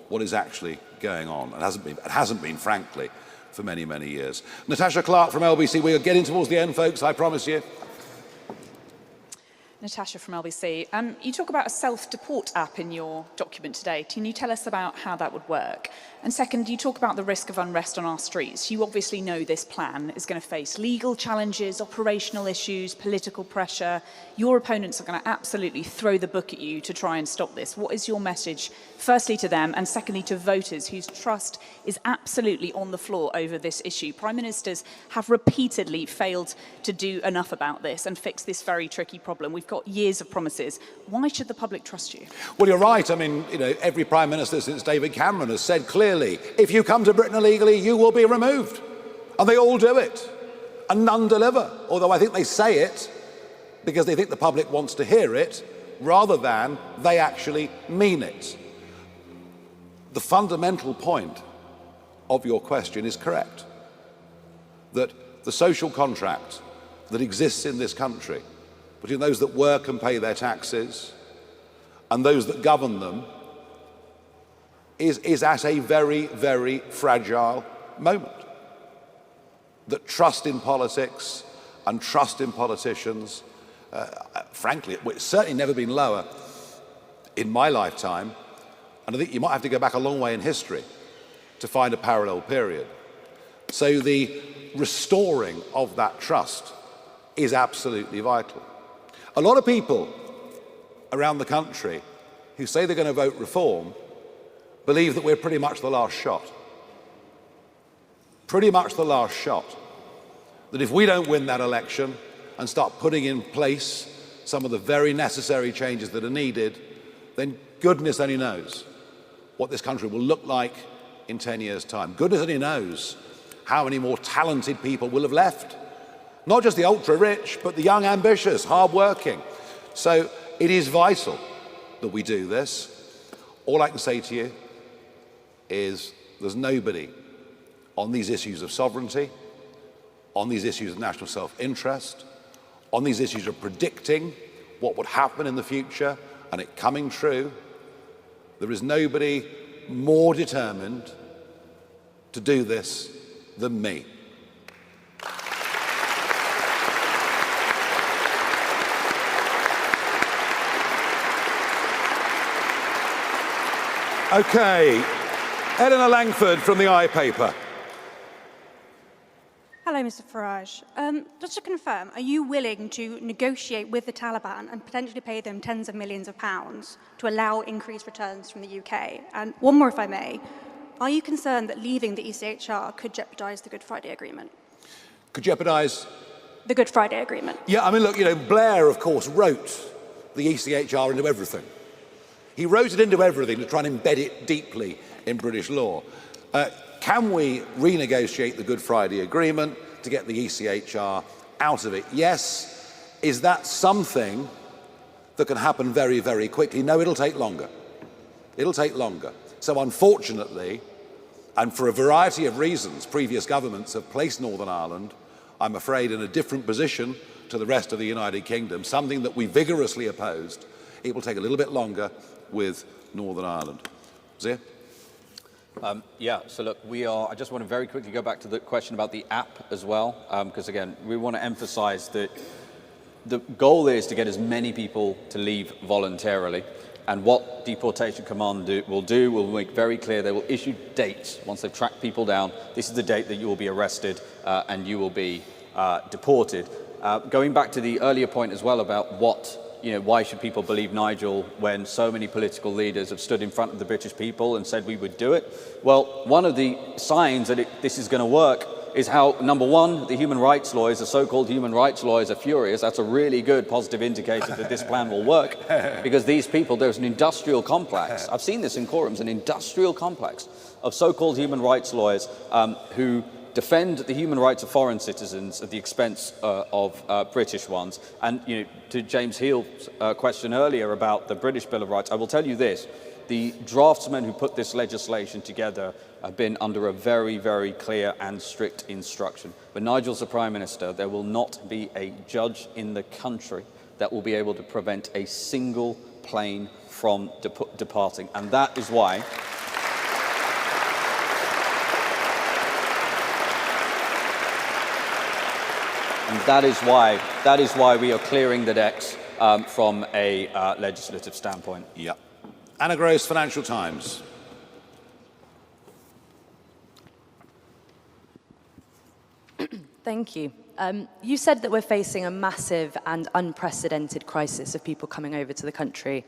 S1: what is actually going on. It hasn't been, frankly, for many, many years. Natasha Clark from LBC. We are getting towards the end, folks, I promise you.
S17: Natasha from LBC. You talk about a self-deport app in your document today. Can you tell us about how that would work? And second, you talk about the risk of unrest on our streets. You obviously know this plan is going to face legal challenges, operational issues, political pressure. Your opponents are going to absolutely throw the book at you to try and stop this. What is your message, firstly to them, and secondly to voters whose trust is absolutely on the floor over this issue? Prime Ministers have repeatedly failed to do enough about this and fix this very tricky problem. We've got years of promises. Why should the public trust you?
S1: Well, you're right. I mean, you know, every Prime Minister since David Cameron has said clearly, if you come to Britain illegally, you will be removed. And they all do it. And none deliver. Although I think they say it because they think the public wants to hear it, rather than they actually mean it. The fundamental point of your question is correct. That the social contract that exists in this country between those that work and pay their taxes and those that govern them is at a very, very fragile moment. That trust in politics and trust in politicians, frankly, it's certainly never been lower in my lifetime, and I think you might have to go back a long way in history to find a parallel period. So the restoring of that trust is absolutely vital. A lot of people around the country who say they're going to vote reform believe that we're pretty much the last shot. Pretty much the last shot. That if we don't win that election and start putting in place some of the very necessary changes that are needed, then goodness only knows what this country will look like in 10 years' time. Goodness only knows how many more talented people will have left. Not just the ultra-rich, but the young, ambitious, hard-working. So it is vital that we do this. All I can say to you is there's nobody on these issues of sovereignty, on these issues of national self-interest, on these issues of predicting what would happen in the future and it coming true. There is nobody more determined to do this than me. Okay, Eleanor Langford from the iPaper.
S18: Hello, Mr. Farage. Just to confirm, are you willing to negotiate with the Taliban and potentially pay them tens of millions of pounds to allow increased returns from the UK? And one more, if I may. Are you concerned that leaving the ECHR could jeopardise the Good Friday Agreement?
S1: Could jeopardise?
S18: The Good Friday Agreement.
S1: Yeah, I mean, look, Blair, of course, wrote the ECHR into everything. He wrote it into everything to try and embed it deeply in British law. Can we renegotiate the Good Friday Agreement to get the ECHR out of it? Yes. Is that something that can happen very, very quickly? No, it'll take longer. It'll take longer. So unfortunately, and for a variety of reasons, previous governments have placed Northern Ireland, I'm afraid, in a different position to the rest of the United Kingdom, something that we vigorously opposed. It will take a little bit longer with Northern Ireland. Zia?
S2: Yeah, so look, I just want to very quickly go back to the question about the app as well, because again, we want to emphasize that the goal is to get as many people to leave voluntarily, and what Deportation Command will make very clear. They will issue dates once they've tracked people down. This is the date that you will be arrested and you will be deported. Going back to the earlier point as well about why should people believe Nigel when so many political leaders have stood in front of the British people and said we would do it? Well, one of the signs that this is going to work is how, number one, the human rights lawyers, the so-called human rights lawyers, are furious. That's a really good positive indicator that this plan will work, because these people, there's an industrial complex. I've seen this in courtrooms, an industrial complex of so-called human rights lawyers who defend the human rights of foreign citizens at the expense of British ones. And to James Heal's question earlier about the British Bill of Rights, I will tell you this. The draftsmen who put this legislation together have been under a very, very clear and strict instruction. But Nigel's the Prime Minister. There will not be a judge in the country that will be able to prevent a single plane from departing. And that is why that is why we are clearing the decks from a legislative standpoint.
S1: Yeah. Anna Gross, Financial Times.
S19: Thank you. You said that we're facing a massive and unprecedented crisis of people coming over to the country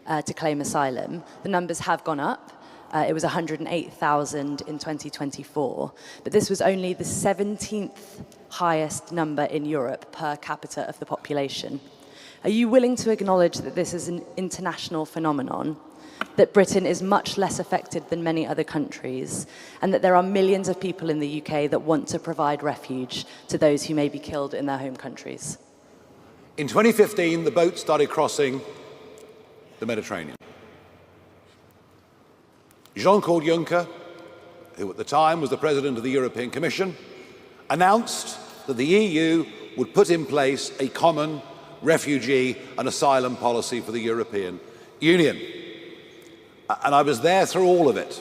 S19: to claim asylum. The numbers have gone up. It was 108,000 in 2024, but this was only the 17th highest number in Europe per capita of the population. Are you willing to acknowledge that this is an international phenomenon, that Britain is much less affected than many other countries, and that there are millions of people in the UK that want to provide refuge to those who may be killed in their home countries?
S1: In 2015, the boat started crossing the Mediterranean. Jean-Claude Juncker, who at the time was the President of the European Commission, announced that the EU would put in place a common refugee and asylum policy for the European Union. And I was there through all of it.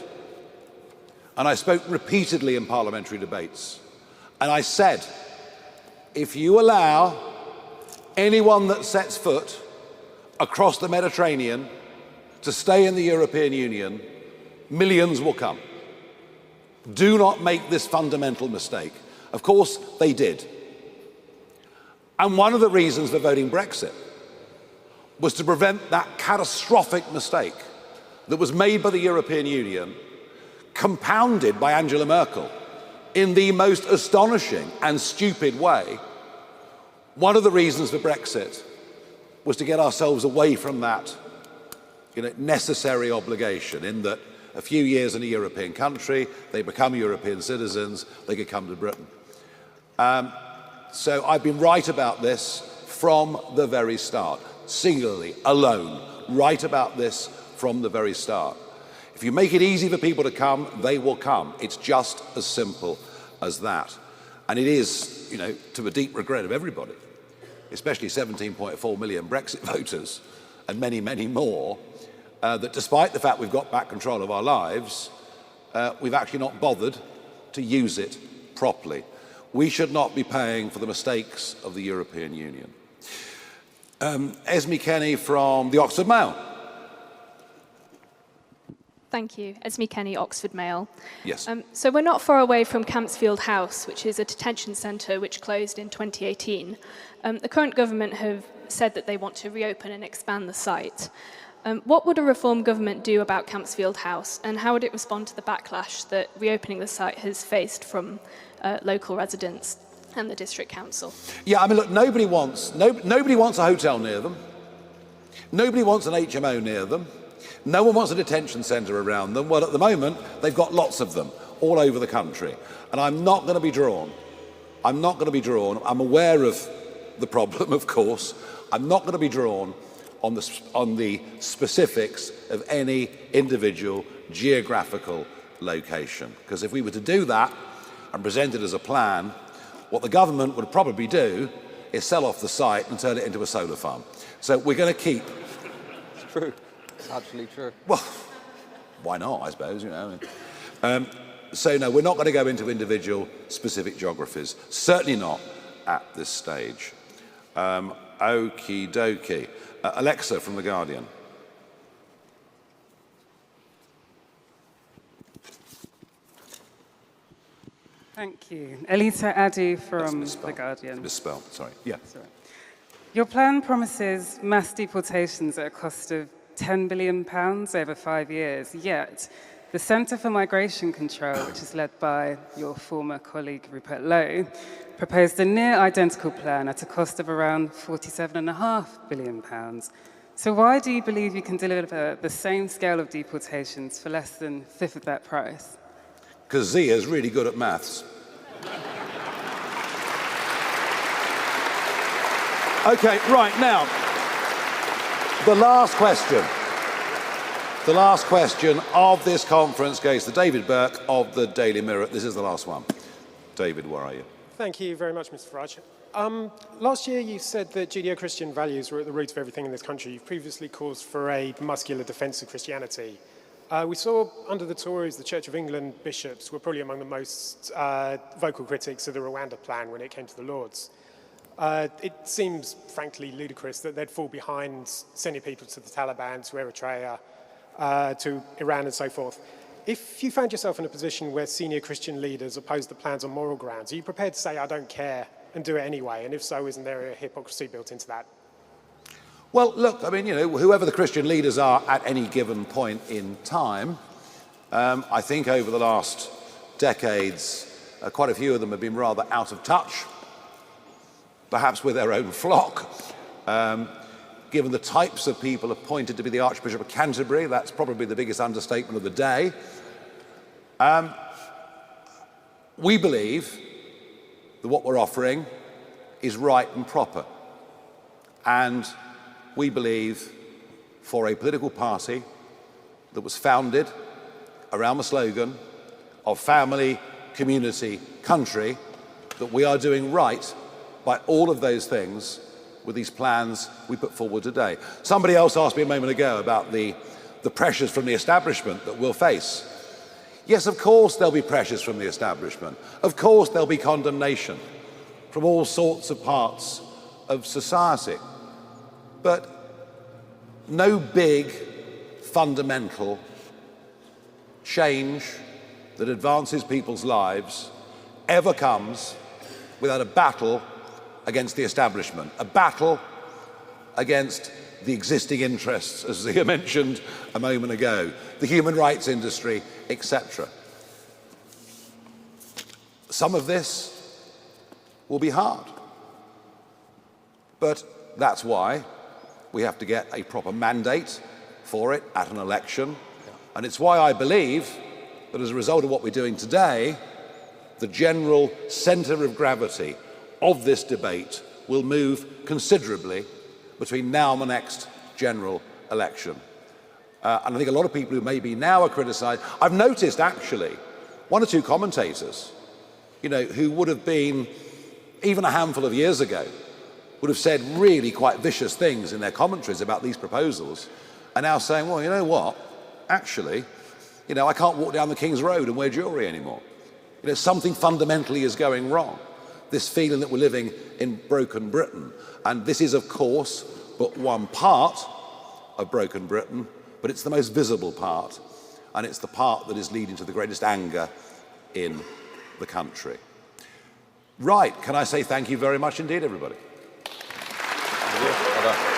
S1: And I spoke repeatedly in parliamentary debates. And I said, if you allow anyone that sets foot across the Mediterranean to stay in the European Union, millions will come. Do not make this fundamental mistake. Of course, they did. And one of the reasons for voting Brexit was to prevent that catastrophic mistake that was made by the European Union, compounded by Angela Merkel in the most astonishing and stupid way. One of the reasons for Brexit was to get ourselves away from that necessary obligation, in that a few years in a European country, they become European citizens, they could come to Britain. So I've been right about this from the very start, singularly, alone, right about this from the very start. If you make it easy for people to come, they will come. It's just as simple as that. And it is, you know, to the deep regret of everybody, especially 17.4 million Brexit voters and many, many more, that despite the fact we've got back control of our lives, we've actually not bothered to use it properly. We should not be paying for the mistakes of the European Union. Esme Kenny from the Oxford Mail.
S20: Thank you. Esme Kenny, Oxford Mail.
S1: Yes.
S20: So we're not far away from Campsfield House, which is a detention centre which closed in 2018. The current government have said that they want to reopen and expand the site. What would a reform government do about Campsfield House, and how would it respond to the backlash that reopening the site has faced from local residents and the district council?
S1: Yeah, I mean, look, nobody wants a hotel near them. Nobody wants an HMO near them. No one wants a detention centre around them. Well, at the moment, they've got lots of them all over the country. And I'm not going to be drawn. I'm not going to be drawn. I'm aware of the problem, of course. I'm not going to be drawn on the specifics of any individual geographical location. Because if we were to do that and present it as a plan, what the government would probably do is sell off the site and turn it into a solar farm. So we're going to keep...
S2: It's true. It's absolutely true.
S1: Well, why not, I suppose, you know. So no, we're not going to go into individual specific geographies. Certainly not at this stage. Okie dokie. Alexa from The Guardian.
S21: Thank you. Elita Addy from The Guardian.
S1: Misspelled, sorry. Yeah.
S21: Sorry. Your plan promises mass deportations at a cost of £10 billion over 5 years, yet the Centre for Migration Control, which is led by your former colleague Rupert Lowe, proposed a near identical plan at a cost of around £47.5 billion. So why do you believe you can deliver the same scale of deportations for less than a fifth of that price?
S1: Because Zia's really good at maths. Okay, right, now, the last question of this conference goes to David Burke of the Daily Mirror. This is the last one. David, where are you?
S22: Thank you very much, Mr. Farage. Last year you said that Judeo-Christian values were at the root of everything in this country. You've previously called for a muscular defence of Christianity. We saw under the Tories, the Church of England bishops were probably among the most vocal critics of the Rwanda plan when it came to the Lords. It seems, frankly, ludicrous that they'd fall behind sending people to the Taliban, to Eritrea, to Iran and so forth. If you found yourself in a position where senior Christian leaders opposed the plans on moral grounds, are you prepared to say, I don't care, and do it anyway? And if so, isn't there a hypocrisy built into that?
S1: Well, look, I mean, you know, whoever the Christian leaders are at any given point in time, I think over the last decades, quite a few of them have been rather out of touch, perhaps with their own flock. Given the types of people appointed to be the Archbishop of Canterbury, that's probably the biggest understatement of the day. We believe that what we're offering is right and proper. And we believe for a political party that was founded around the slogan of family, community, country, that we are doing right by all of those things with these plans we put forward today. Somebody else asked me a moment ago about the pressures from the establishment that we'll face. Yes, of course there'll be pressures from the establishment. Of course there'll be condemnation from all sorts of parts of society. But no big, fundamental change that advances people's lives ever comes without a battle against the establishment, a battle against the existing interests, as Zia mentioned a moment ago, the human rights industry, etc. Some of this will be hard, but that's why we have to get a proper mandate for it at an election, and it's why I believe that as a result of what we're doing today, the general centre of gravity of this debate will move considerably between now and the next general election. And I think a lot of people who maybe now are criticised, I've noticed actually one or two commentators you know, who would have been, even a handful of years ago, would have said really quite vicious things in their commentaries about these proposals, are now saying, well, you know what, actually, you know, I can't walk down the King's Road and wear jewellery anymore. You know, something fundamentally is going wrong. This feeling that we're living in broken Britain. And this is, of course, but one part of broken Britain, but it's the most visible part, and it's the part that is leading to the greatest anger in the country. Right, can I say thank you very much indeed, everybody? Well done.